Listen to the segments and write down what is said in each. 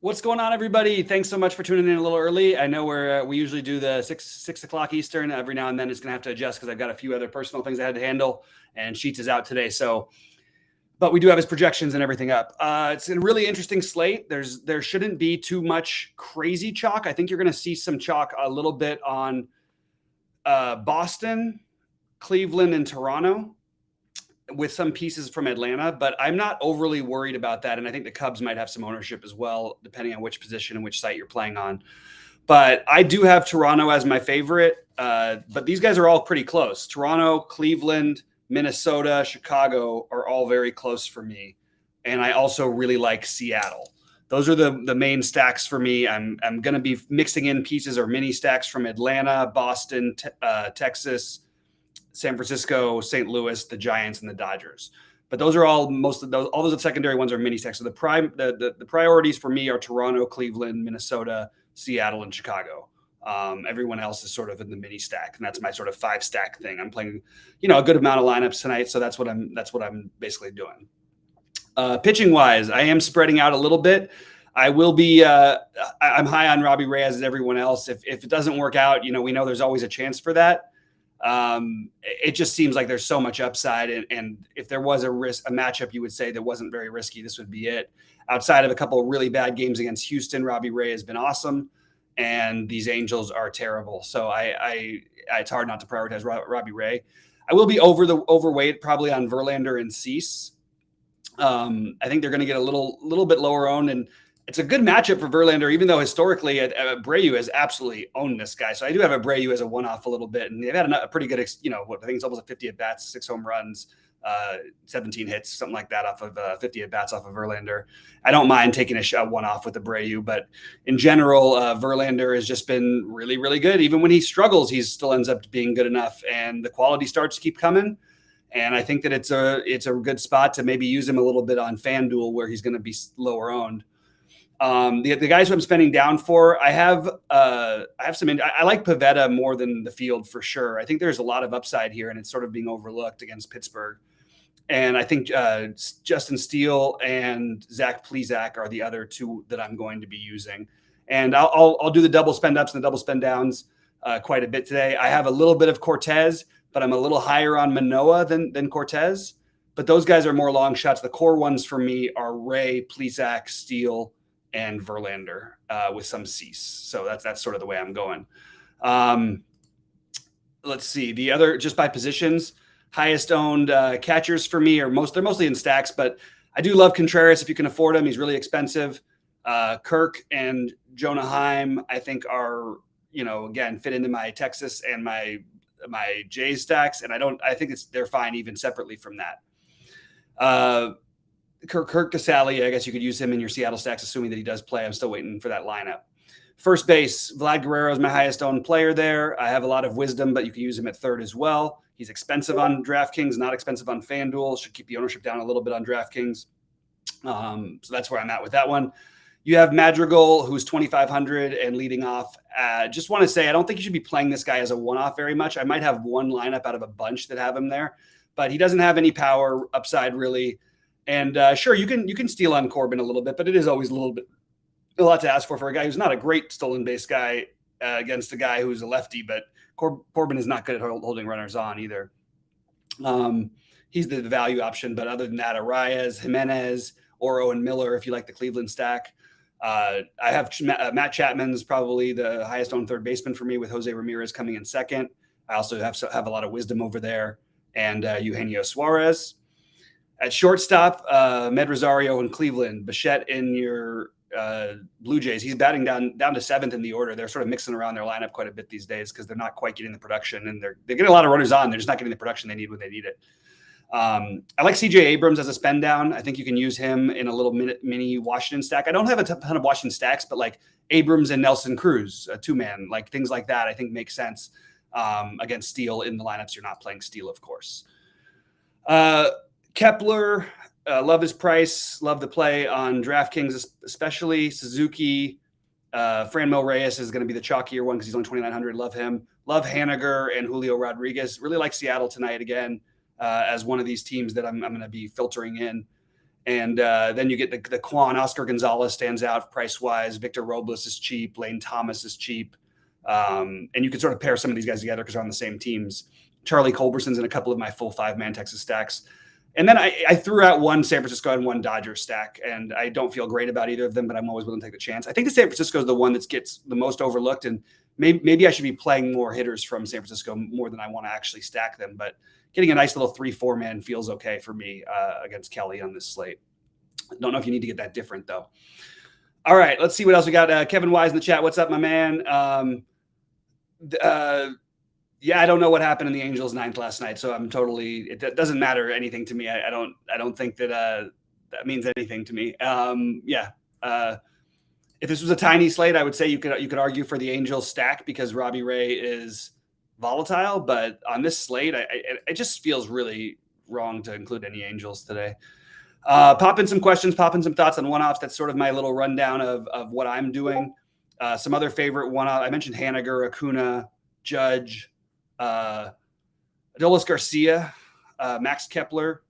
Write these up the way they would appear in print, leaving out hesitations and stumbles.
What's going on, everybody? Thanks so much for tuning in a little early. I know we usually do the six o'clock Eastern. Every now and then it's going to have to adjust because I've got a few other personal things I had to handle, and Sheets is out today. But we do have his projections and everything up. It's a really interesting slate. There shouldn't be too much crazy chalk. I think you're going to see some chalk a little bit on Boston, Cleveland, and Toronto, with some pieces from Atlanta, but I'm not overly worried about that. And I think the Cubs might have some ownership as well, depending on which position and which site you're playing on. But I do have Toronto as my favorite, but these guys are all pretty close. Toronto, Cleveland, Minnesota, Chicago are all very close for me. And I also really like Seattle. Those are the main stacks for me. I'm going to be mixing in pieces or mini stacks from Atlanta, Boston, Texas, San Francisco, St. Louis, the Giants, and the Dodgers. But those are all all those secondary ones are mini stacks. So the priorities for me are Toronto, Cleveland, Minnesota, Seattle, and Chicago. Everyone else is sort of in the mini stack, and that's my sort of 5-stack thing. I'm playing, a good amount of lineups tonight, so that's what I'm basically doing. Pitching wise, I am spreading out a little bit. I will be. I'm high on Robbie Reyes as everyone else. If it doesn't work out, we know there's always a chance for that. It just seems like there's so much upside. And if there was a matchup, you would say that wasn't very risky, this would be it. Outside of a couple of really bad games against Houston, Robbie Ray has been awesome. And these Angels are terrible. So it's hard not to prioritize Robbie Ray. I will be overweight probably on Verlander and Cease. I think they're going to get a little bit lower owned, and it's a good matchup for Verlander, even though historically Abreu has absolutely owned this guy. So I do have Abreu as a one-off a little bit, and they've had a pretty good, I think it's almost 50 at-bats, 6 home runs, 17 hits, something like that off of 50 at-bats off of Verlander. I don't mind taking a one-off with Abreu, but in general, Verlander has just been really, really good. Even when he struggles, he still ends up being good enough, and the quality starts to keep coming. And I think that it's a good spot to maybe use him a little bit on FanDuel where he's going to be lower owned. The guys who I'm spending down for, I have some. I like Pivetta more than the field for sure. I think there's a lot of upside here, and it's sort of being overlooked against Pittsburgh. And I think Justin Steele and Zach Plesac are the other two that I'm going to be using. And I'll do the double spend ups and the double spend downs quite a bit today. I have a little bit of Cortez, but I'm a little higher on Manoah than Cortez. But those guys are more long shots. The core ones for me are Ray, Plesac, Steele, and Verlander with some Cease. So that's sort of the way I'm going. Let's see. The other, just by positions, highest owned catchers for me they're mostly in stacks, but I do love Contreras if you can afford him. He's really expensive. Kirk and Jonah Heim, I think are, again, fit into my Texas and my Jays stacks. And I think they're fine even separately from that. Kirk Casale, I guess you could use him in your Seattle stacks, assuming that he does play. I'm still waiting for that lineup. First base, Vlad Guerrero is my highest owned player there. I have a lot of wisdom, but you can use him at third as well. He's expensive on DraftKings, not expensive on FanDuel. Should keep the ownership down a little bit on DraftKings. So that's where I'm at with that one. You have Madrigal, who's 2,500 and leading off. Just want to say, I don't think you should be playing this guy as a one-off very much. I might have one lineup out of a bunch that have him there, but he doesn't have any power upside really. And sure, you can steal on Corbin a little bit, but it is always a lot to ask for a guy who's not a great stolen base guy against a guy who's a lefty. But Corbin is not good at holding runners on either. He's the value option, but other than that, Arias, Jimenez, Oro, and Miller, if you like the Cleveland stack. I have Matt Chapman's probably the highest owned third baseman for me, with Jose Ramirez coming in second. I also have a lot of wisdom over there, and Eugenio Suarez. At shortstop, Med Rosario in Cleveland, Bichette in your Blue Jays. He's batting down to 7th in the order. They're sort of mixing around their lineup quite a bit these days because they're not quite getting the production, and they're getting a lot of runners on. They're just not getting the production they need when they need it. I like CJ Abrams as a spend down. I think you can use him in a little mini Washington stack. I don't have a ton of Washington stacks, but like Abrams and Nelson Cruz, a 2-man, like things like that, I think makes sense against Steele in the lineups. You're not playing Steele, of course. Kepler, love his price, love the play on DraftKings, especially Suzuki. Franmil Reyes is going to be the chalkier one because he's only 2,900. Love him. Love Haniger and Julio Rodriguez. Really like Seattle tonight again as one of these teams that I'm going to be filtering in. And then you get the Quan. Oscar Gonzalez stands out price-wise. Victor Robles is cheap. Lane Thomas is cheap. And you can sort of pair some of these guys together because they're on the same teams. Charlie Culberson's in a couple of my full 5-man Texas stacks. And then I threw out one San Francisco and one Dodgers stack, and I don't feel great about either of them, but I'm always willing to take the chance. I think the San Francisco is the one that gets the most overlooked, and maybe I should be playing more hitters from San Francisco more than I want to actually stack them. But getting a nice little 3-4 man feels okay for me against Kelly on this slate. Don't know if you need to get that different, though. All right, let's see what else we got. Kevin Wise in the chat. What's up, my man? Yeah, I don't know what happened in the Angels 9th last night, so I'm totally. It doesn't matter anything to me. I don't think that that means anything to me. If this was a tiny slate, I would say you could argue for the Angels stack because Robbie Ray is volatile, but on this slate, it just feels really wrong to include any Angels today. Pop in some questions, pop in some thoughts on one-offs. That's sort of my little rundown of what I'm doing. Some other favorite one-off. I mentioned Haniger, Acuna, Judge. Adolis Garcia, Max Kepler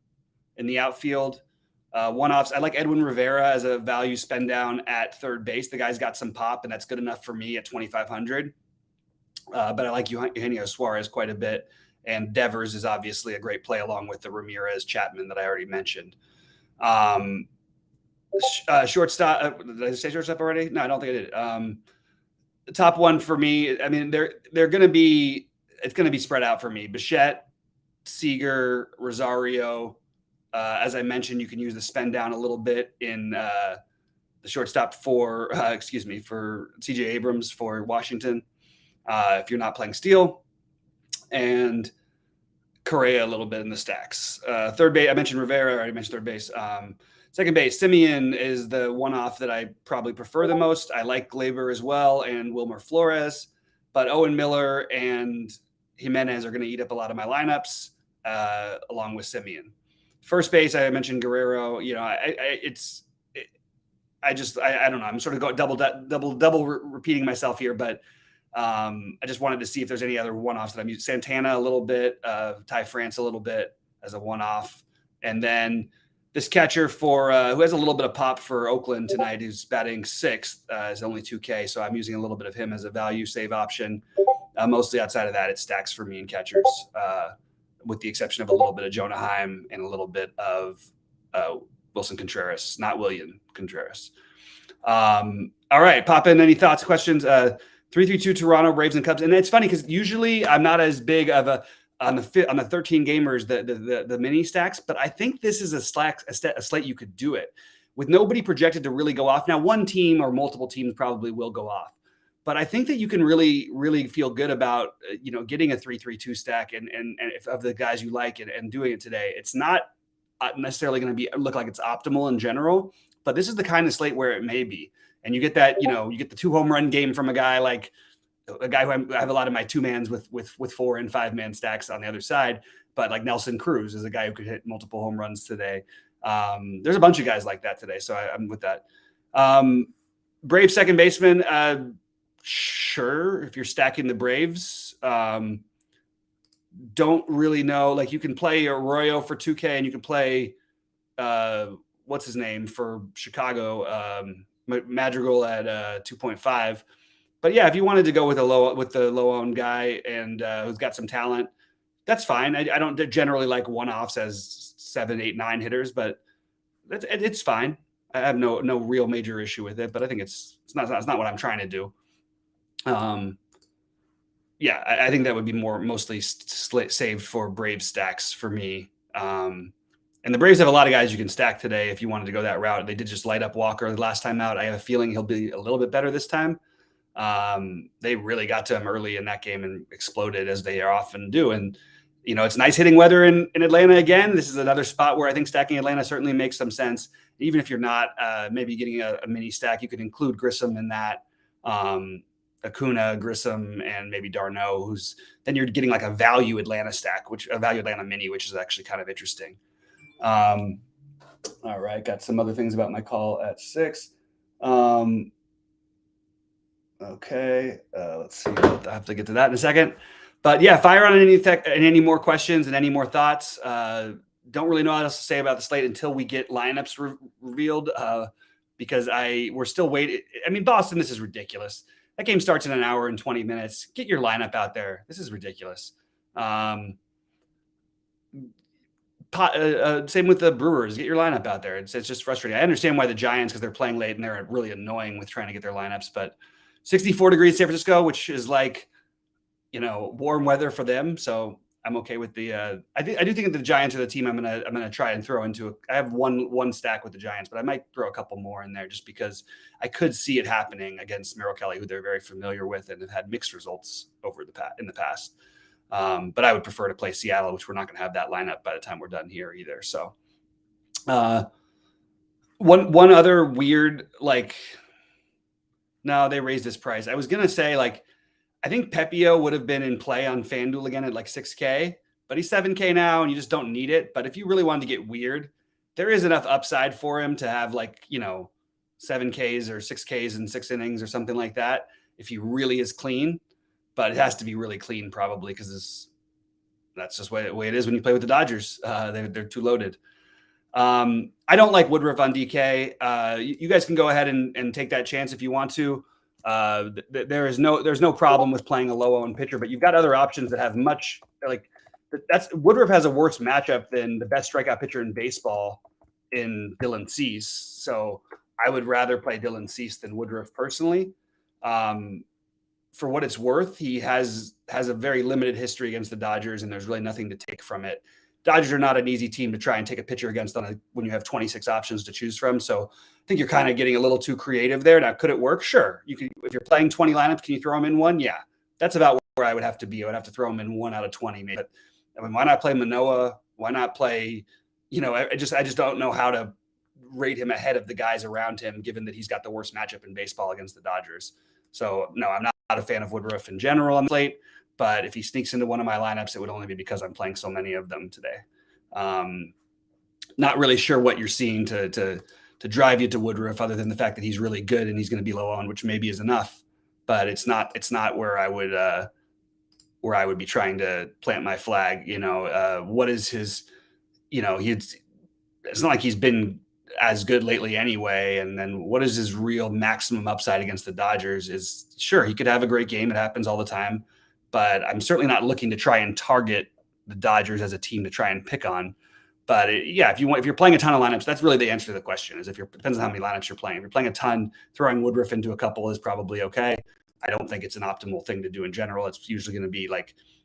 in the outfield. One-offs. I like Edwin Rivera as a value spend down at third base. The guy's got some pop, and that's good enough for me at 2,500. But I like Eugenio Suarez quite a bit. And Devers is obviously a great play along with the Ramirez Chapman that I already mentioned. Shortstop. Did I say shortstop already? No, I don't think I did. The top one for me, I mean, they're going to be. It's going to be spread out for me. Bichette, Seager, Rosario. As I mentioned, you can use the spend down a little bit in the shortstop for CJ Abrams for Washington. If you're not playing Steele, and Correa a little bit in the stacks. Third base, I mentioned Rivera. I already mentioned third base. Second base, Simeon is the one-off that I probably prefer the most. I like Glaber as well and Wilmer Flores, but Owen Miller and Jimenez are going to eat up a lot of my lineups, along with Simeon. First base, I mentioned Guerrero. You know, I don't know. I'm sort of going double repeating myself here, but I just wanted to see if there's any other one-offs that I'm using. Santana a little bit, Ty France a little bit as a one-off, and then this catcher for who has a little bit of pop for Oakland tonight, who's batting 6th, is only 2K, so I'm using a little bit of him as a value save option. Mostly outside of that, it stacks for me in catchers, with the exception of a little bit of Jonah Heim and a little bit of Wilson Contreras, not William Contreras. All right, pop in any thoughts, questions. 3-3-2 Toronto Braves and Cubs, and it's funny because usually I'm not as big of a on the 13 gamers the mini stacks, but I think this is a slate you could do it with nobody projected to really go off. Now, one team or multiple teams probably will go off, but I think that you can really feel good about getting a 3-3-2 stack and if of the guys you like and doing it today. It's not necessarily going to look like it's optimal in general, but this is the kind of slate where it may be. And you get that, you get the 2 home run game from a guy who I have a lot of my 2-mans with 4 and 5-man stacks on the other side. But like Nelson Cruz is a guy who could hit multiple home runs today. There's a bunch of guys like that today. So I'm with that. Braves second baseman. Sure. If you're stacking the Braves, don't really know. Like you can play Arroyo for 2K and you can play, what's his name for Chicago, Madrigal at 2.5. But yeah, if you wanted to go with the low owned guy and who's got some talent, that's fine. I don't generally like one-offs as 7, 8, 9 hitters, but it's fine. I have no real major issue with it, but I think it's not what I'm trying to do. Yeah, I think that would be mostly saved for Braves stacks for me. And the Braves have a lot of guys you can stack today if you wanted to go that route. They did just light up Walker the last time out. I have a feeling he'll be a little bit better this time. They really got to him early in that game and exploded as they often do. And, it's nice hitting weather in Atlanta again. This is another spot where I think stacking Atlanta certainly makes some sense. Even if you're not maybe getting a mini stack, you could include Grissom in that. Acuna, Grissom, and maybe d'Arnaud, then you're getting like a value Atlanta stack, a value Atlanta mini, which is actually kind of interesting. All right. Got some other things about my call at 6. Okay. Let's see. I have to get to that in a second, but yeah, fire on any more questions and any more thoughts. don't really know what else to say about the slate until we get lineups revealed. Because we're still waiting. I mean, Boston, this is ridiculous. That game starts in an hour and 20 minutes. Get your lineup out there. This is ridiculous. Same with the Brewers. Get your lineup out there. It's just frustrating. I understand why the Giants, because they're playing late and they're really annoying with trying to get their lineups. But 64 degrees San Francisco, which is like, warm weather for them. So I'm okay with the. I do think that the Giants are the team I'm gonna try and throw into. I have one stack with the Giants, but I might throw a couple more in there just because I could see it happening against Merrill Kelly, who they're very familiar with and have had mixed results in the past. But I would prefer to play Seattle, which we're not going to have that lineup by the time we're done here either. So, one other weird, no, they raised this price. I was going to say, I think Pepio would have been in play on FanDuel again at $6K, but he's $7K now and you just don't need it. But if you really wanted to get weird, there is enough upside for him to have 7Ks or 6Ks in 6 innings or something like that if he really is clean. But it has to be really clean probably because that's just the way it is when you play with the Dodgers. They're too loaded. I don't like Woodruff on DK. You guys can go ahead and take that chance if you want to. There's no problem with playing a low-owned pitcher, but you've got other options that have much Woodruff has a worse matchup than the best strikeout pitcher in baseball in Dylan Cease. So I would rather play Dylan Cease than Woodruff personally. For what it's worth, he has a very limited history against the Dodgers, and there's really nothing to take from it. Dodgers are not an easy team to try and take a pitcher against when you have 26 options to choose from. So I think you're kind of getting a little too creative there. Now, could it work? Sure. You can, if you're playing 20 lineups, can you throw them in one? Yeah, that's about where I would have to be. I would have to throw them in 1 out of 20. Maybe. But why not play Manoah? Why not play? I just don't know how to rate him ahead of the guys around him, given that he's got the worst matchup in baseball against the Dodgers. So no, I'm not a fan of Woodruff in general on the slate, but if he sneaks into one of my lineups, it would only be because I'm playing so many of them today. Not really sure what you're seeing to drive you to Woodruff, other than the fact that he's really good and he's going to be low on, which maybe is enough, but it's not where I would be trying to plant my flag. What is his? It's not like he's been as good lately anyway. And then what is his real maximum upside against the Dodgers is sure, he could have a great game. It happens all the time, but I'm certainly not looking to try and target the Dodgers as a team to try and pick on. But if you're playing a ton of lineups, that's really the answer to the question is depends on how many lineups you're playing. If you're playing a ton, throwing Woodruff into a couple is probably okay. I don't think it's an optimal thing to do in general. It's usually going to be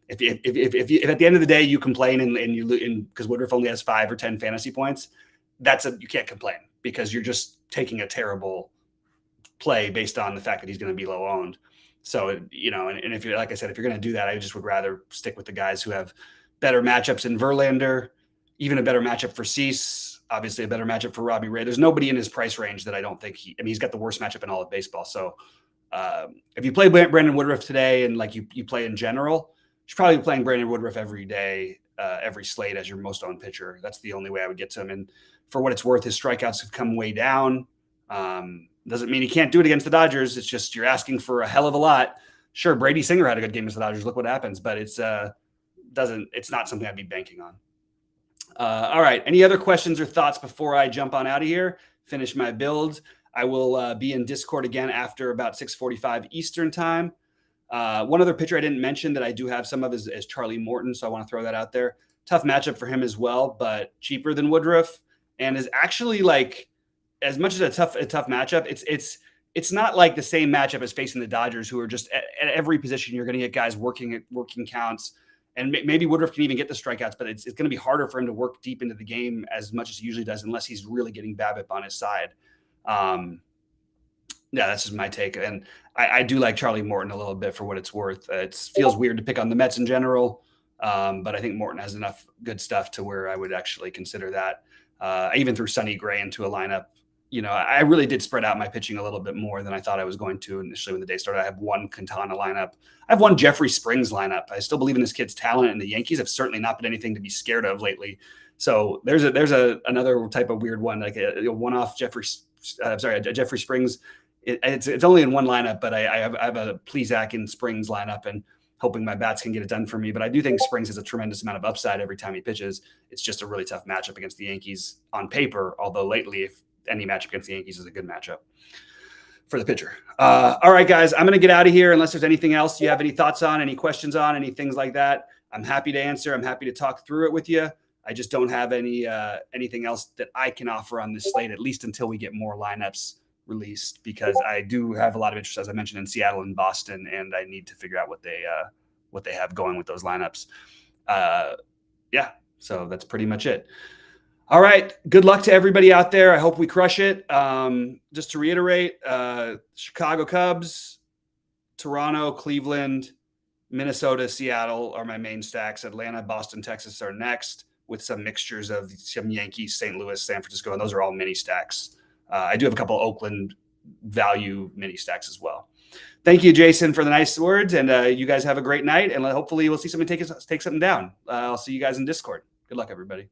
if at the end of the day you complain and you lose because Woodruff only has 5 or 10 fantasy points, you can't complain because you're just taking a terrible play based on the fact that he's going to be low owned. So, and if you're, like I said, if you're going to do that, I just would rather stick with the guys who have better matchups in Verlander, even a better matchup for Cease, obviously a better matchup for Robbie Ray. There's nobody in his price range that I don't think he's got the worst matchup in all of baseball. So if you play Brandon Woodruff today and you play in general, you should probably be playing Brandon Woodruff every day, every slate as your most owned pitcher. That's the only way I would get to him. And for what it's worth, his strikeouts have come way down. Doesn't mean he can't do it against the Dodgers. It's just you're asking for a hell of a lot. Sure, Brady Singer had a good game against the Dodgers. Look what happens. But it's not something I'd be banking on. All right. Any other questions or thoughts before I jump on out of here? Finish my build. I will be in Discord again after about 6:45 Eastern time. One other pitcher I didn't mention that I do have some of is Charlie Morton, so I want to throw that out there. Tough matchup for him as well, but cheaper than Woodruff, and is actually as much as a tough matchup. It's not like the same matchup as facing the Dodgers, who are just at every position you're going to get guys working counts, and maybe Woodruff can even get the strikeouts, but it's going to be harder for him to work deep into the game as much as he usually does, unless he's really getting BABIP on his side. Yeah, that's just my take. And I do like Charlie Morton a little bit for what it's worth. It feels weird to pick on the Mets in general, but I think Morton has enough good stuff to where I would actually consider that. I even threw Sonny Gray into a lineup. I really did spread out my pitching a little bit more than I thought I was going to initially when the day started. I have one Quintana lineup. I have one Jeffrey Springs lineup. I still believe in this kid's talent, and the Yankees have certainly not been anything to be scared of lately. So there's another type of weird one, like a one-off Jeffrey Springs. It's only in one lineup, but I have a Plesac and Springs lineup, and hoping my bats can get it done for me. But I do think Springs has a tremendous amount of upside every time he pitches. It's just a really tough matchup against the Yankees on paper, although lately, if any matchup against the Yankees is a good matchup for the pitcher. All right, guys, I'm going to get out of here unless there's anything else you have any thoughts on, any questions on, any things like that. I'm happy to answer. I'm happy to talk through it with you. I just don't have anything else that I can offer on this slate, at least until we get more lineups released, because I do have a lot of interest, as I mentioned, in Seattle and Boston, and I need to figure out what they have going with those lineups. Yeah, so that's pretty much it. All right. Good luck to everybody out there. I hope we crush it. Just to reiterate, Chicago Cubs, Toronto, Cleveland, Minnesota, Seattle are my main stacks. Atlanta, Boston, Texas are next, with some mixtures of some Yankees, St. Louis, San Francisco, and those are all mini stacks. I do have a couple Oakland value mini stacks as well. Thank you, Jason, for the nice words, and you guys have a great night, and hopefully we'll see somebody take something down. I'll see you guys in Discord. Good luck, everybody.